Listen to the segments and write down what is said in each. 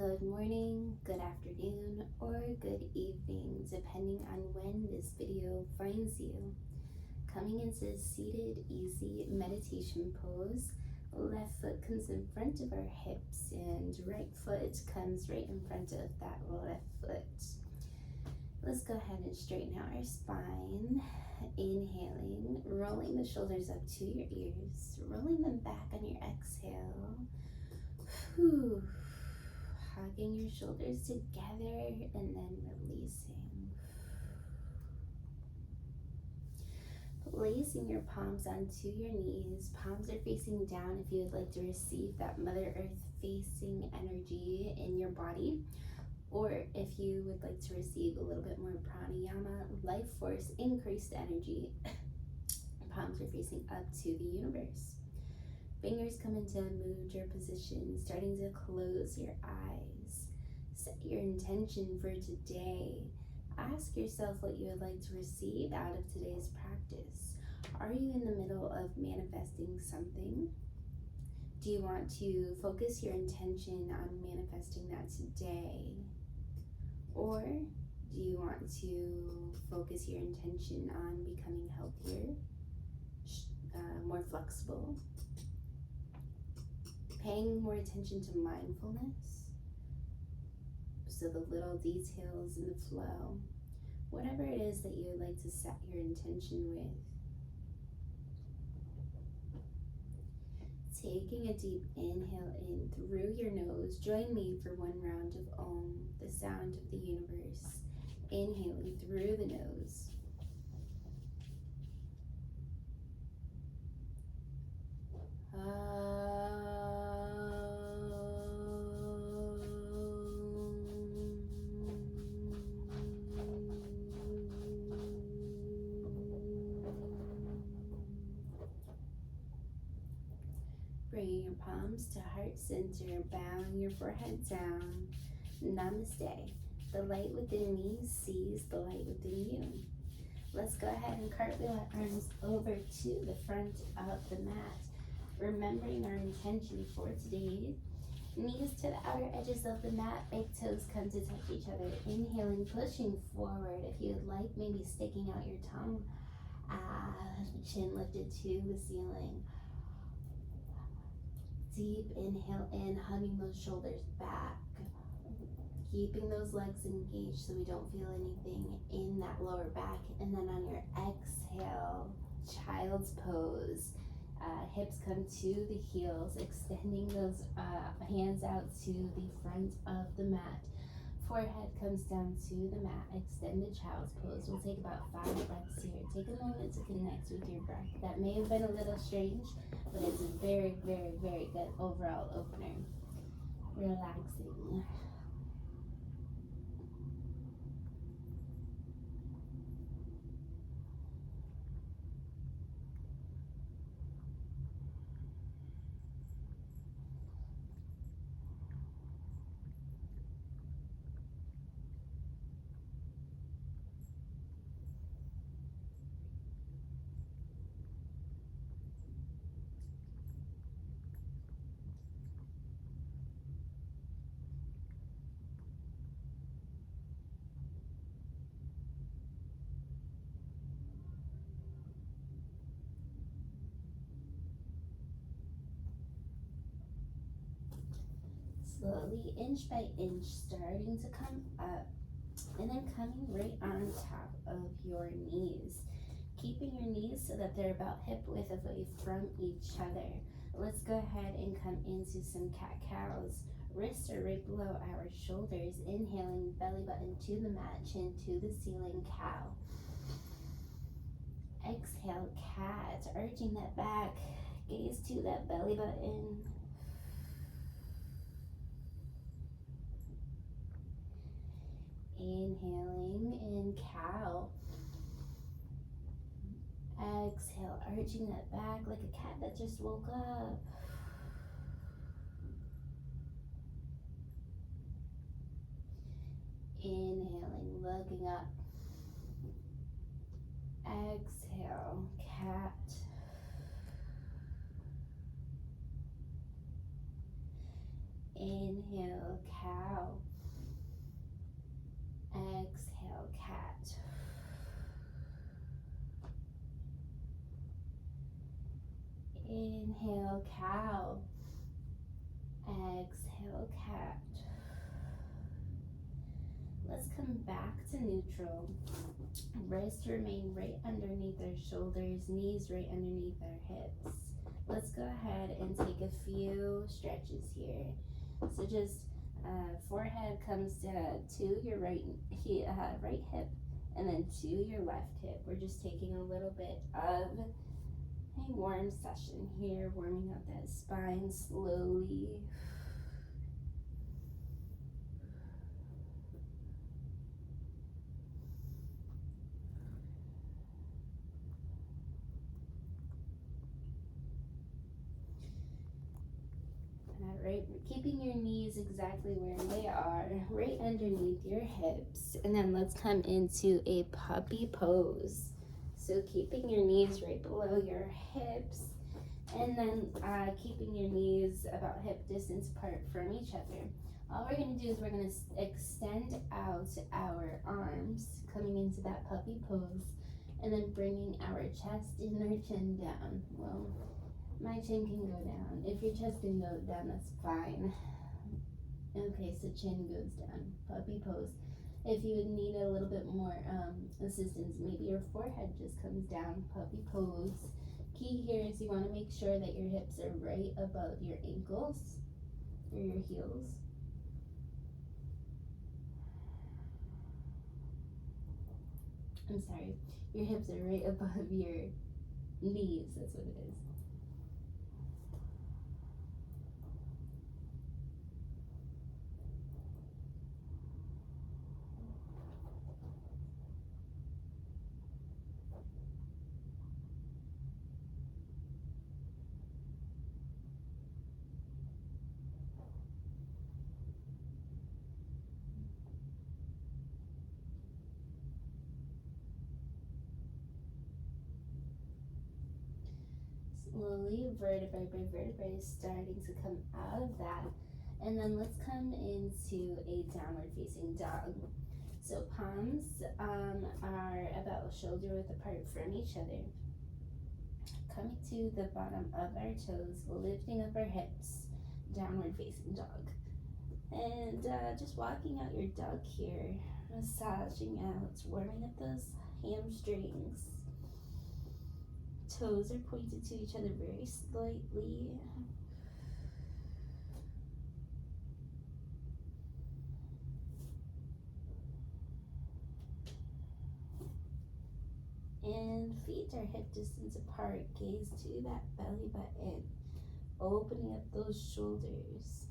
Good morning, good afternoon, or good evening, depending on when this video finds you. Coming into seated, easy meditation pose. Left foot comes in front of our hips and right foot comes right in front of that left foot. Let's go ahead and straighten out our spine. Inhaling, rolling the shoulders up to your ears, rolling them back on your exhale. Whew. Hugging your shoulders together and then releasing. Placing your palms onto your knees. Palms are facing down if you would like to receive that Mother Earth facing energy in your body. Or if you would like to receive a little bit more pranayama, life force, increased energy, palms are facing up to the universe. Fingers come into mudra position, starting to close your eyes. Set your intention for today. Ask yourself what you would like to receive out of today's practice. Are you in the middle of manifesting something? Do you want to focus your intention on manifesting that today? Or do you want to focus your intention on becoming healthier, more flexible, paying more attention to mindfulness, so the little details in the flow, whatever it is that you would like to set your intention with. Taking a deep inhale in through your nose. Join me for one round of Om, the sound of the universe. Inhaling through the nose. Bringing your palms to heart center, bowing your forehead down. Namaste. The light within me sees the light within you. Let's go ahead and cartwheel our arms over to the front of the mat. Remembering our intention for today. Knees to the outer edges of the mat, big toes come to touch each other. Inhaling, pushing forward. If you would like, maybe sticking out your tongue. Chin lifted to the ceiling. Deep inhale in, hugging those shoulders back. Keeping those legs engaged so we don't feel anything in that lower back. And then on your exhale, child's pose. Hips come to the heels, extending those hands out to the front of the mat. Forehead comes down to the mat, extended child's pose. We'll take about 5 breaths here. Take a moment to connect with your breath. That may have been a little strange, but it's a very, very, very good overall opener. Relaxing. Slowly, inch by inch, starting to come up, and then coming right on top of your knees. Keeping your knees so that they're about hip width away from each other. Let's go ahead and come into some cat-cows. Wrists are right below our shoulders. Inhaling, belly button to the mat, chin to the ceiling, cow. Exhale, cat, arching that back, gaze to that belly button. Inhaling in cow. Exhale, arching that back like a cat that just woke up. Inhaling, looking up. Exhale, cat. Inhaling. Inhale, cow. Exhale, cat. Inhale, cow. Exhale, cat. Let's come back to neutral. Wrists remain right underneath our shoulders, knees right underneath our hips. Let's go ahead and take a few stretches here. So just forehead comes to your right hip, and then to your left hip. We're just taking a little bit of a warm session here, warming up that spine slowly. Alright, keeping your knees exactly where they are, right underneath your hips. And then let's come into a puppy pose. So keeping your knees right below your hips, and then keeping your knees about hip distance apart from each other. All we're going to do is we're going to extend out our arms, coming into that puppy pose, and then bringing our chest and our chin down. Well, my chin can go down. If your chest can go down, that's fine. Okay, so chin goes down, puppy pose. If you would need a little bit more assistance, maybe your forehead just comes down, puppy pose. Key here is you want to make sure that your hips are right above your ankles or your heels. I'm sorry, your hips are right above your knees, that's what it is. Slowly, vertebrae by vertebrae is starting to come out of that. And then let's come into a downward facing dog. So palms are about shoulder width apart from each other. Coming to the bottom of our toes, lifting up our hips, downward facing dog. And just walking out your dog here, massaging out, warming up those hamstrings. Toes are pointed to each other very slightly. And feet are hip distance apart, gaze to that belly button, opening up those shoulders.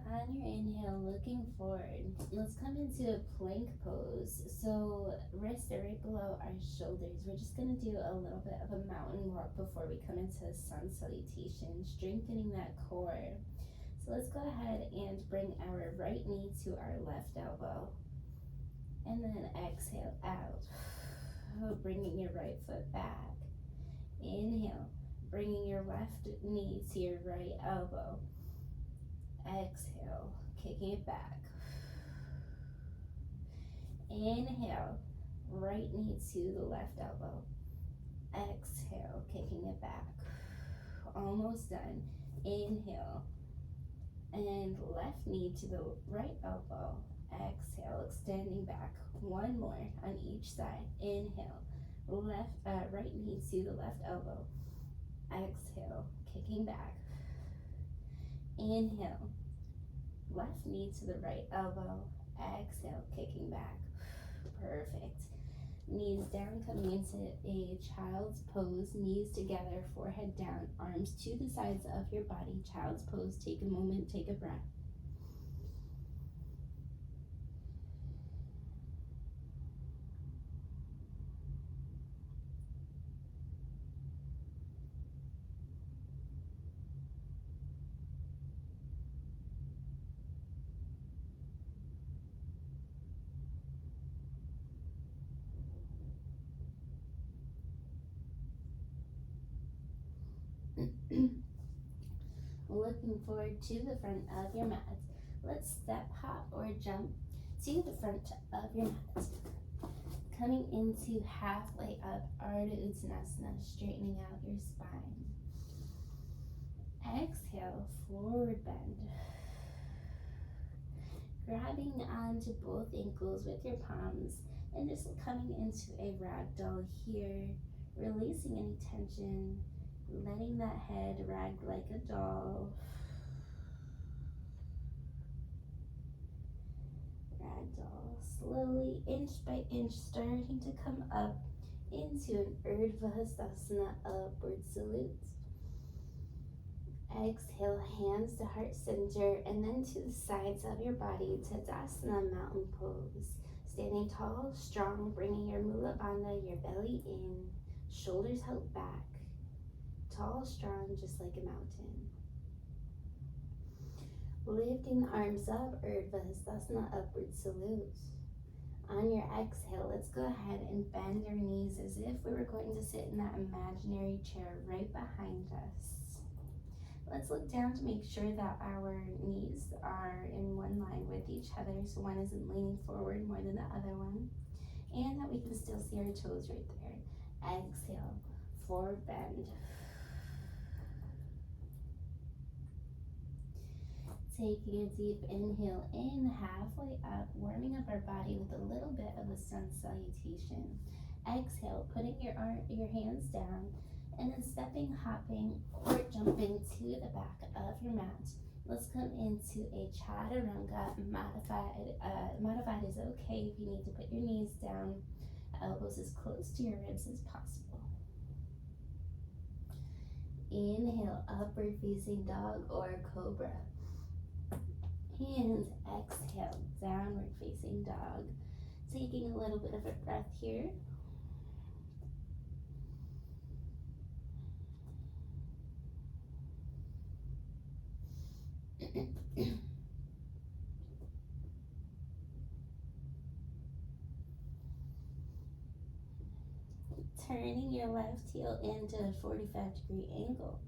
On your inhale, looking forward, let's come into a plank pose. So wrists are right below our shoulders. We're just going to do a little bit of a mountain walk before we come into sun salutation, strengthening that core. So let's go ahead and bring our right knee to our left elbow. And then exhale out, bringing your right foot back. Inhale, bringing your left knee to your right elbow. Exhale, kicking it back. Inhale, right knee to the left elbow. Exhale, kicking it back. Almost done. Inhale, and left knee to the right elbow. Exhale, extending back. One more on each side. Inhale, right knee to the left elbow. Exhale, kicking back. Inhale, left knee to the right elbow. Exhale, kicking back. Perfect. Knees down, coming into a child's pose. Knees together, forehead down, arms to the sides of your body. Child's pose. Take a moment, take a breath. looking forward to the front of your mat. Let's step, hop, or jump to the front of your mat. Coming into halfway up, Ardha Uttanasana, straightening out your spine. Exhale, forward bend. Grabbing onto both ankles with your palms and just coming into a ragdoll here, releasing any tension, letting that head rag like a doll. Ragdoll, slowly, inch by inch, starting to come up into an Urdhva Hastasana, upward salute. Exhale, hands to heart center and then to the sides of your body, Tadasana, mountain pose. Standing tall, strong, bringing your Mula Bandha, your belly in, shoulders held back. Tall, strong, just like a mountain. Lifting the arms up, Urdhva Hastasana, upward salute. On your exhale, let's go ahead and bend our knees as if we were going to sit in that imaginary chair right behind us. Let's look down to make sure that our knees are in one line with each other, so one isn't leaning forward more than the other one, and that we can still see our toes right there. Exhale, forward bend. Taking a deep inhale in, halfway up, warming up our body with a little bit of a sun salutation. Exhale, putting your hands down, and then stepping, hopping, or jumping to the back of your mat. Let's come into a chaturanga modified. Modified is okay if you need to put your knees down, elbows as close to your ribs as possible. Inhale, upward facing dog or cobra. And exhale, downward facing dog. Taking a little bit of a breath here. Turning your left heel into a 45-degree angle.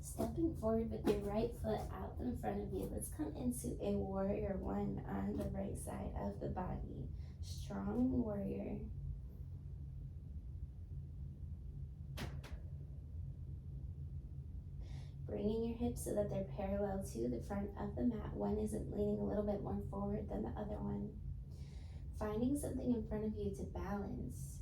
Stepping forward with your right foot out in front of you. Let's come into a warrior one on the right side of the body. Strong warrior. Bringing your hips so that they're parallel to the front of the mat. One isn't leaning a little bit more forward than the other one. Finding something in front of you to balance.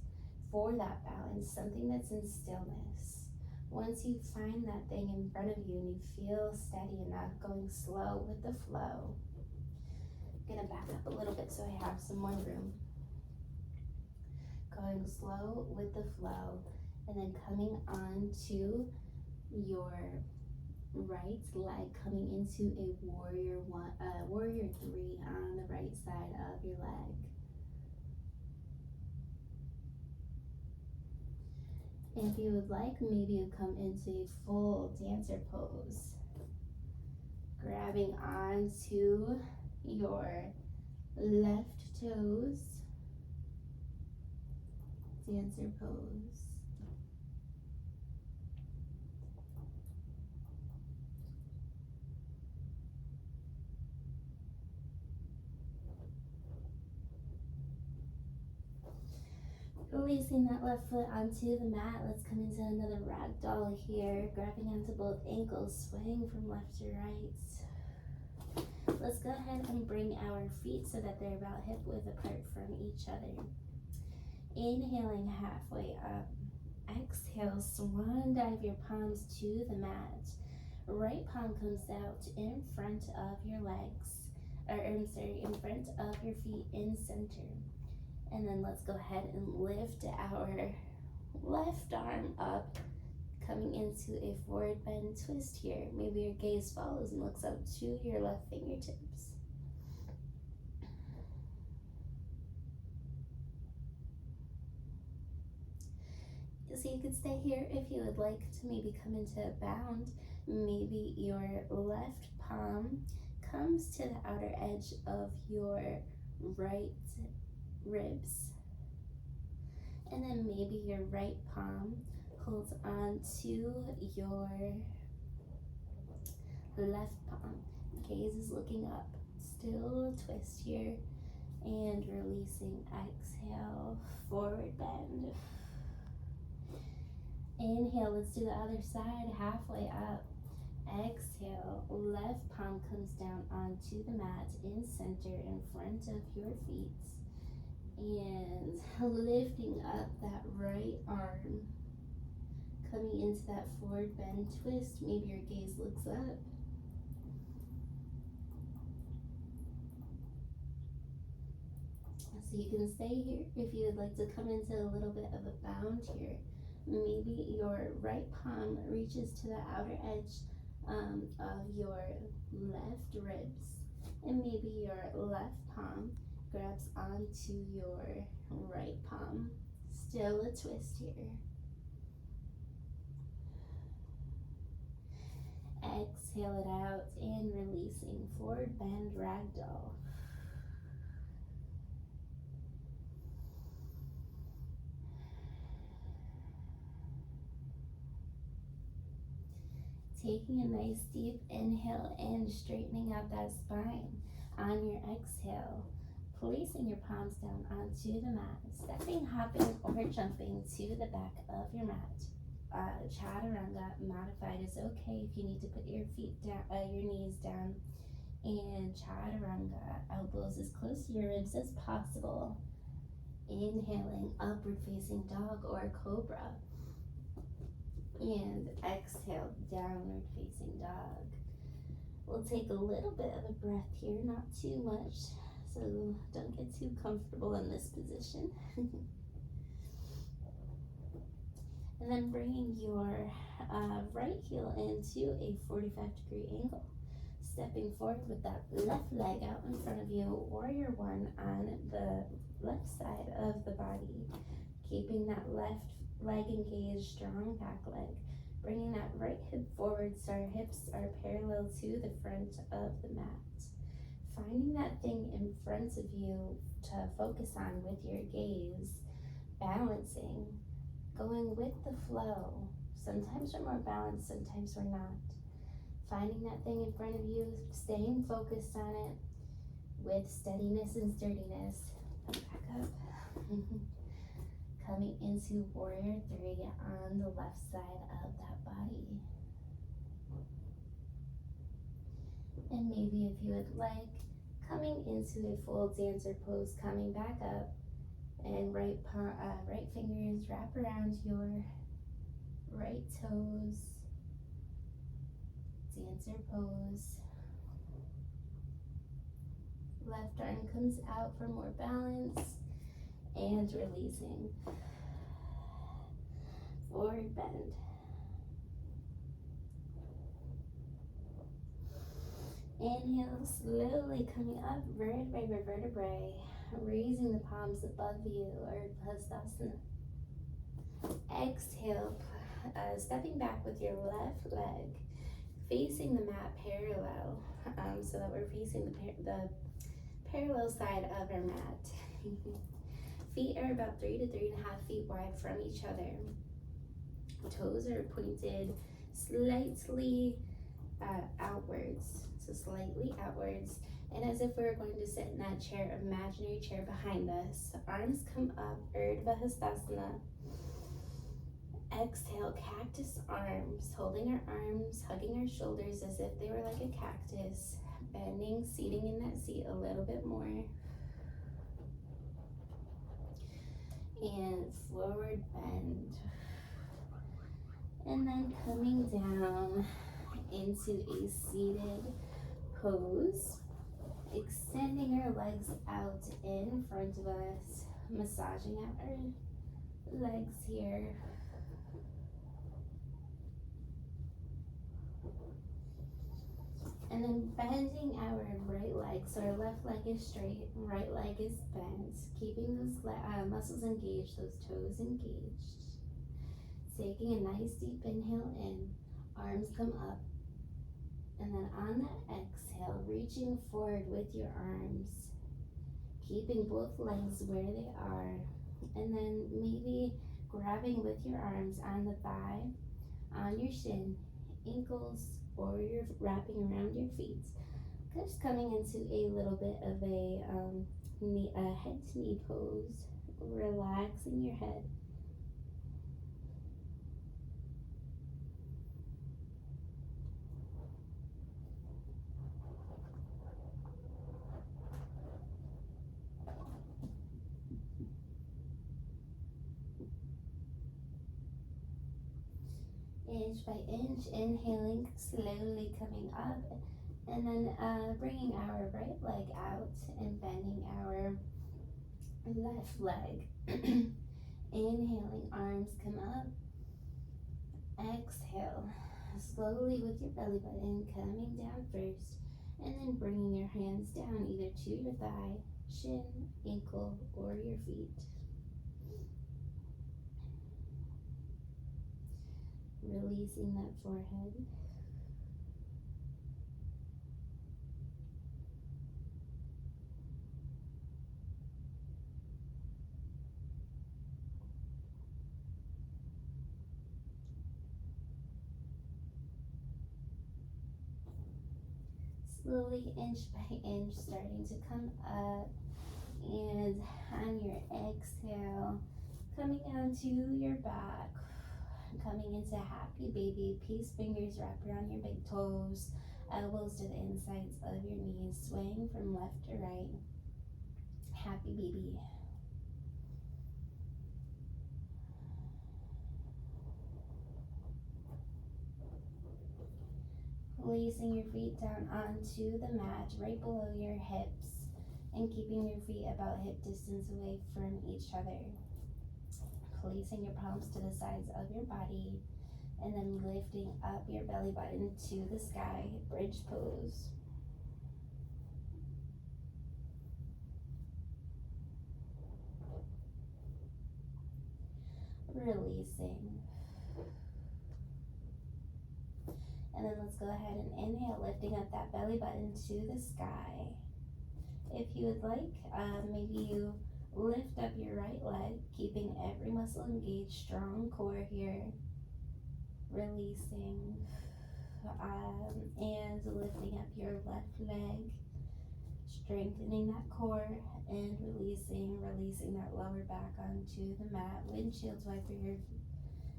For that balance, something that's in stillness. Once you find that thing in front of you and you feel steady enough, going slow with the flow. I'm gonna back up a little bit so I have some more room. Going slow with the flow, and then coming on to your right leg, coming into a warrior one, warrior three on the right side of your leg. If you would like, maybe you come into a full dancer pose. Grabbing onto your left toes. Dancer pose. Releasing that left foot onto the mat. Let's come into another ragdoll here. Grabbing onto both ankles, swaying from left to right. Let's go ahead and bring our feet so that they're about hip width apart from each other. Inhaling halfway up. Exhale, swan dive your palms to the mat. Right palm comes out in front of your legs, in front of your feet in center. And then let's go ahead and lift our left arm up, coming into a forward bend twist here. Maybe your gaze follows and looks up to your left fingertips. So you could stay here if you would like to maybe come into a bound. Maybe your left palm comes to the outer edge of your right ribs, and then maybe your right palm holds on to your left palm. Gaze is looking up. Still a twist here. And releasing. Exhale, forward bend. Inhale, let's do the other side, halfway up. Exhale, left palm comes down onto the mat in center in front of your feet. And lifting up that right arm. Coming into that forward bend twist. Maybe your gaze looks up. So you can stay here if you would like to come into a little bit of a bound here. Maybe your right palm reaches to the outer edge of your left ribs, and maybe your left palm grabs onto your right palm. Still a twist here. Exhale it out and releasing. Forward bend ragdoll. Taking a nice deep inhale and straightening out that spine. On your exhale, placing your palms down onto the mat, stepping, hopping, or jumping to the back of your mat. Chaturanga modified is okay if you need to put your feet down, your knees down. And chaturanga, elbows as close to your ribs as possible. Inhaling, upward facing dog or cobra. And exhale, downward facing dog. We'll take a little bit of a breath here, not too much, so don't get too comfortable in this position. And then bringing your right heel into a 45-degree angle. Stepping forward with that left leg out in front of you, warrior one on the left side of the body. Keeping that left leg engaged, strong back leg. Bringing that right hip forward so our hips are parallel to the front of the mat. Finding that thing in front of you to focus on with your gaze. Balancing. Going with the flow. Sometimes we're more balanced, sometimes we're not. Finding that thing in front of you, staying focused on it with steadiness and sturdiness. Back up. Coming into warrior three on the left side of that body. And maybe if you would like, coming into a full dancer pose, coming back up, and right fingers wrap around your right toes. Dancer pose. Left arm comes out for more balance. And releasing. Forward bend. Inhale, slowly coming up, vertebrae by vertebrae, raising the palms above you, or Hastasana. Exhale, stepping back with your left leg, facing the mat parallel, so that we're facing the parallel side of our mat. Feet are about 3 to 3.5 feet wide from each other. Toes are pointed slightly outwards, so slightly outwards. And as if we were going to sit in that chair, imaginary chair behind us. Arms come up, Urdhva Hastasana. Exhale, cactus arms, holding our arms, hugging our shoulders as if they were like a cactus. Bending, seating in that seat a little bit more. And forward bend. And then coming down into a seated pose. Extending our legs out in front of us. Massaging out our legs here. And then bending our right leg, so our left leg is straight, right leg is bent, keeping those muscles engaged, those toes engaged. Taking a nice deep inhale in, arms come up, and then on that exhale, reaching forward with your arms, keeping both legs where they are, and then maybe grabbing with your arms on the thigh, on your shin, ankles, or you're wrapping around your feet. Just coming into a little bit of a head to knee pose, relaxing your head. Inch by inch, inhaling, slowly coming up, and then bringing our right leg out and bending our left leg. Inhaling, arms come up. Exhale, slowly with your belly button coming down first, and then bringing your hands down either to your thigh, shin, ankle, or your feet. Releasing that forehead. Slowly, inch by inch, starting to come up, and on your exhale, coming down to your back, coming into happy baby. Peace fingers wrap around your big toes, elbows to the insides of your knees, swaying from left to right. Happy baby. Placing your feet down onto the mat right below your hips and keeping your feet about hip distance away from each other. Placing your palms to the sides of your body and then lifting up your belly button to the sky, bridge pose. Releasing. And then let's go ahead and inhale, lifting up that belly button to the sky. If you would like, maybe you lift up your right leg, keeping every muscle engaged, strong core here. Releasing. And lifting up your left leg, strengthening that core, and releasing that lower back onto the mat. Windshield wiper your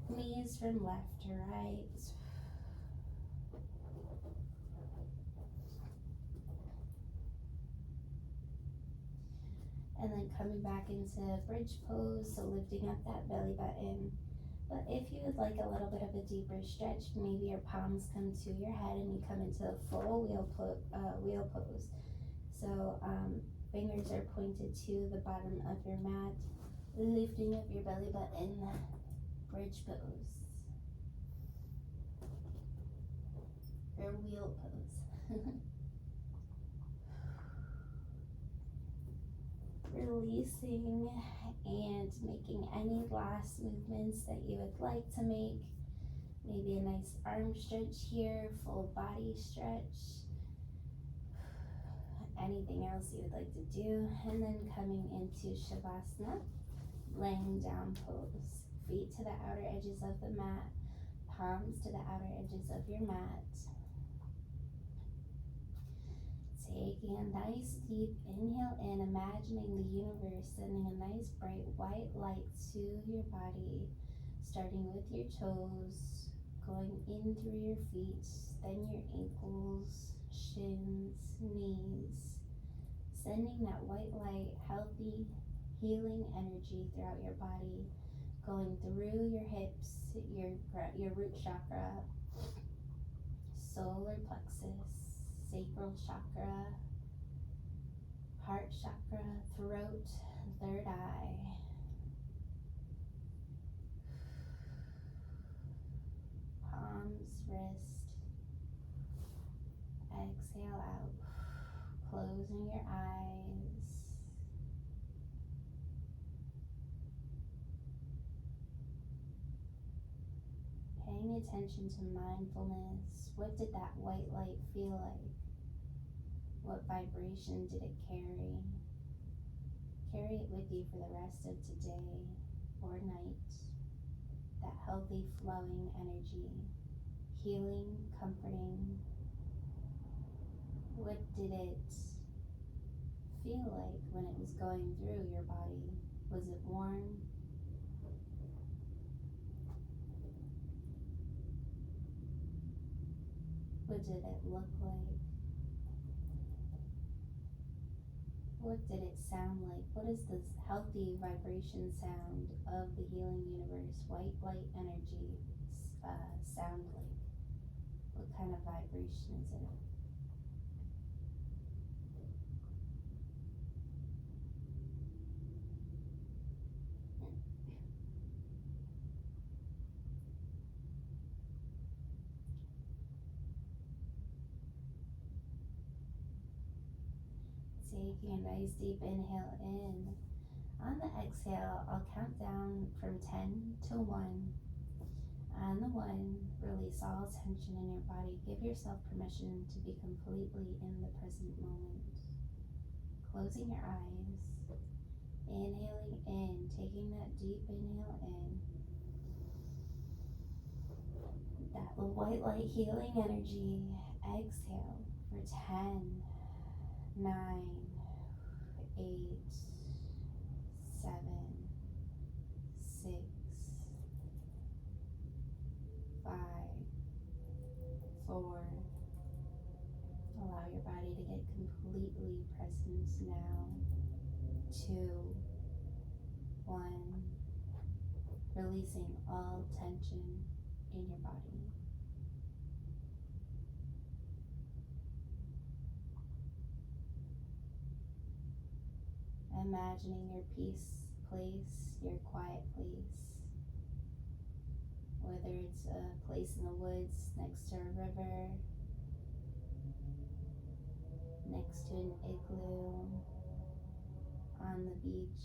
knees from left to right. And then coming back into bridge pose, so lifting up that belly button. But if you would like a little bit of a deeper stretch, maybe your palms come to your head and you come into a full wheel pose. So fingers are pointed to the bottom of your mat, lifting up your belly button, bridge pose, or wheel pose. Releasing and making any last movements that you would like to make. Maybe a nice arm stretch here, full body stretch. Anything else you would like to do. And then coming into Shavasana, laying down pose. Feet to the outer edges of the mat, palms to the outer edges of your mat. Taking a nice deep inhale in, imagining the universe sending a nice bright white light to your body, starting with your toes, going in through your feet, then your ankles, shins, knees, sending that white light, healthy, healing energy throughout your body, going through your hips, your root chakra, solar plexus, sacral chakra, heart chakra, throat, third eye. Palms, wrist. Exhale out. Closing your eyes. Paying attention to mindfulness. What did that white light feel like? What vibration did it carry? Carry it with you for the rest of today or night. That healthy flowing energy, healing, comforting? What did it feel like when it was going through your body? Was it warm? What did it look like? What did it sound like? What is this healthy vibration sound of the healing universe, white light energy, sound like? What kind of vibration is it? Taking a nice deep inhale in. On the exhale, I'll count down from 10 to 1. On the 1, release all tension in your body. Give yourself permission to be completely in the present moment. Closing your eyes, inhaling in, taking that deep inhale in. That white light healing energy. Exhale for 10, 9, 8, 7, 6, 5, 4. Allow your body to get completely present now. 2, 1. Releasing all tension in your body. Imagining your peace place, your quiet place. Whether it's a place in the woods, next to a river, next to an igloo, on the beach,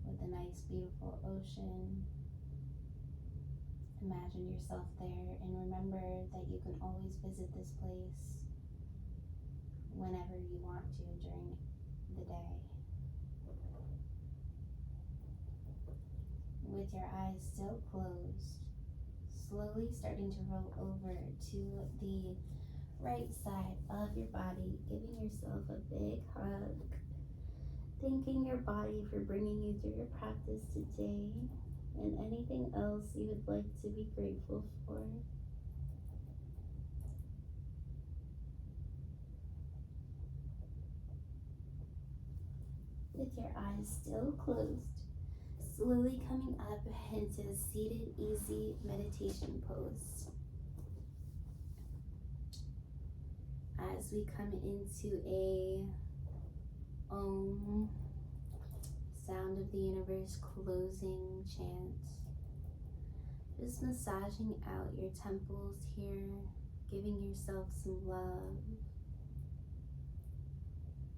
with a nice beautiful ocean. Imagine yourself there and remember that you can always visit this place whenever you want to during the day. With your eyes still closed, slowly starting to roll over to the right side of your body, giving yourself a big hug, thanking your body for bringing you through your practice today, and anything else you would like to be grateful for. With your eyes still closed, slowly coming up into the seated easy meditation pose. As we come into a Om, sound of the universe closing chant. Just massaging out your temples here, giving yourself some love.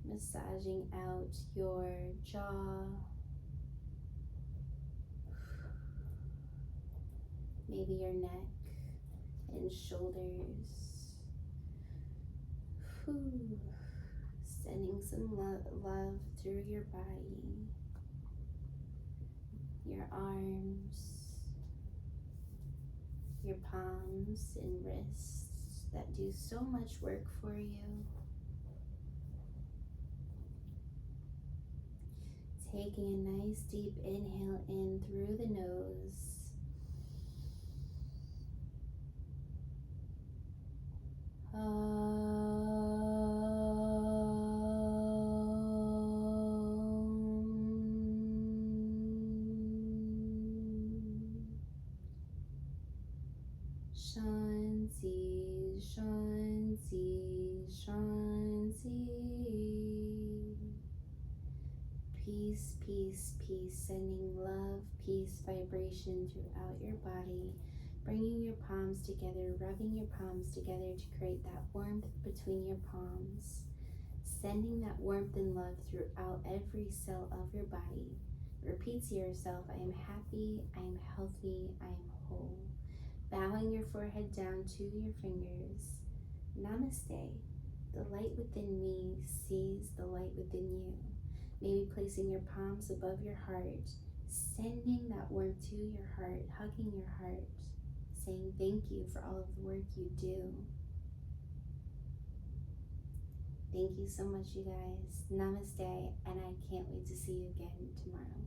Massaging out your jaw. Maybe your neck and shoulders. Sending some love through your body. Your arms, your palms and wrists that do so much work for you. Taking a nice deep inhale in through the nose. Shanti, Shanti, Shanti. Peace, peace, peace. Sending love, peace, vibration throughout your body. Bringing your palms together, rubbing your palms together to create that warmth between your palms. Sending that warmth and love throughout every cell of your body. Repeat to yourself, I am happy, I am healthy, I am whole. Bowing your forehead down to your fingers. Namaste. The light within me sees the light within you. Maybe placing your palms above your heart, sending that warmth to your heart, hugging your heart, saying thank you for all of the work you do. Thank you so much, you guys. Namaste, and I can't wait to see you again tomorrow.